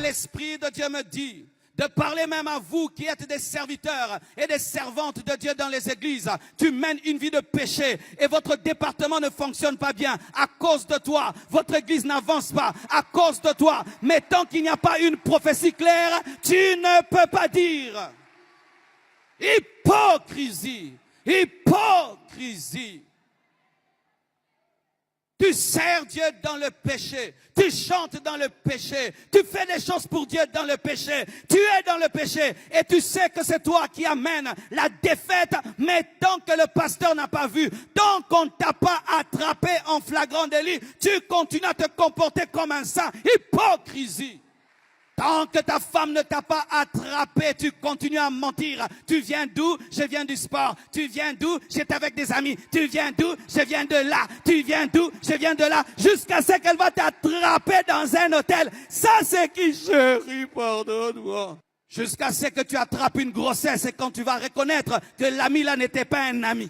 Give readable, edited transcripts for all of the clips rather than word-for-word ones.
l'Esprit de Dieu me dit de parler même à vous qui êtes des serviteurs et des servantes de Dieu dans les églises. Tu mènes une vie de péché et votre département ne fonctionne pas bien à cause de toi. Votre église n'avance pas à cause de toi. Mais tant qu'il n'y a pas une prophétie claire, tu ne peux pas dire. Hypocrisie, hypocrisie. Tu sers Dieu dans le péché, tu chantes dans le péché, tu fais des choses pour Dieu dans le péché, tu es dans le péché et tu sais que c'est toi qui amènes la défaite, mais tant que le pasteur n'a pas vu, tant qu'on ne t'a pas attrapé en flagrant délit, tu continues à te comporter comme un saint. Hypocrisie. Tant que ta femme ne t'a pas attrapé, tu continues à mentir. Tu viens d'où? Je viens du sport. Tu viens d'où? J'étais avec des amis. Tu viens d'où? Je viens de là. Tu viens d'où? Je viens de là. Jusqu'à ce qu'elle va t'attraper dans un hôtel. Ça, c'est qui, chérie, pardonne-moi. Jusqu'à ce que tu attrapes une grossesse et quand tu vas reconnaître que l'ami là n'était pas un ami.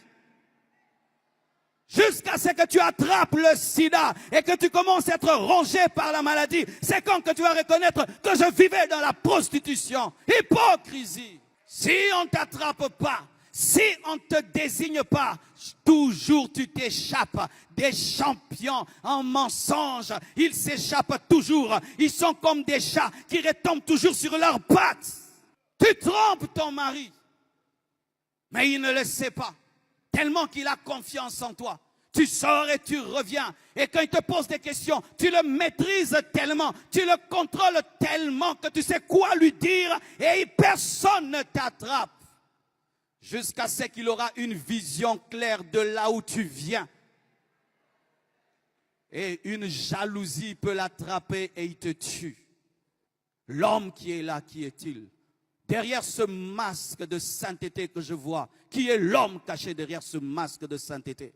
Jusqu'à ce que tu attrapes le sida et que tu commences à être rongé par la maladie. C'est quand que tu vas reconnaître que je vivais dans la prostitution. Hypocrisie. Si on ne t'attrape pas, si on ne te désigne pas, toujours tu t'échappes. Des champions en mensonge, ils s'échappent toujours. Ils sont comme des chats qui retombent toujours sur leurs pattes. Tu trompes ton mari, mais il ne le sait pas. Tellement qu'il a confiance en toi. Tu sors et tu reviens. Et quand il te pose des questions, tu le maîtrises tellement, tu le contrôles tellement que tu sais quoi lui dire et personne ne t'attrape. Jusqu'à ce qu'il aura une vision claire de là où tu viens. Et une jalousie peut l'attraper et il te tue. L'homme qui est là, qui est-il? Derrière ce masque de sainteté que je vois, qui est l'homme caché derrière ce masque de sainteté?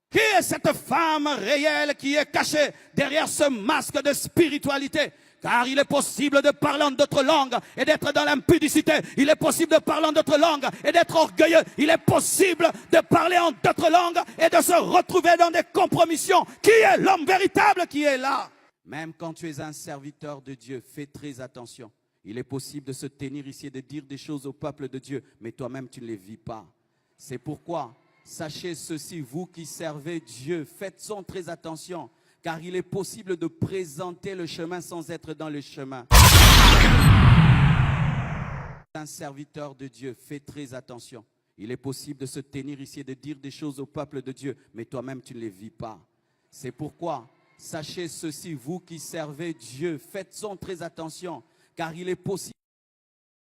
Qui est cette femme réelle qui est cachée derrière ce masque de spiritualité? Car il est possible de parler en d'autres langues et d'être dans l'impudicité. Il est possible de parler en d'autres langues et d'être orgueilleux. Il est possible de parler en d'autres langues et de se retrouver dans des compromissions. Qui est l'homme véritable qui est là? Même quand tu es un serviteur de Dieu, fais très attention. Il est possible de se tenir ici et de dire des choses au peuple de Dieu, mais toi-même tu ne les vis pas. C'est pourquoi, sachez ceci, vous qui servez Dieu, faites-en très attention, car il est possible de présenter le chemin sans être dans le chemin. Un serviteur de Dieu, fais très attention. Il est possible de se tenir ici et de dire des choses au peuple de Dieu, mais toi-même tu ne les vis pas. C'est pourquoi, sachez ceci, vous qui servez Dieu, faites-en très attention, car il est possible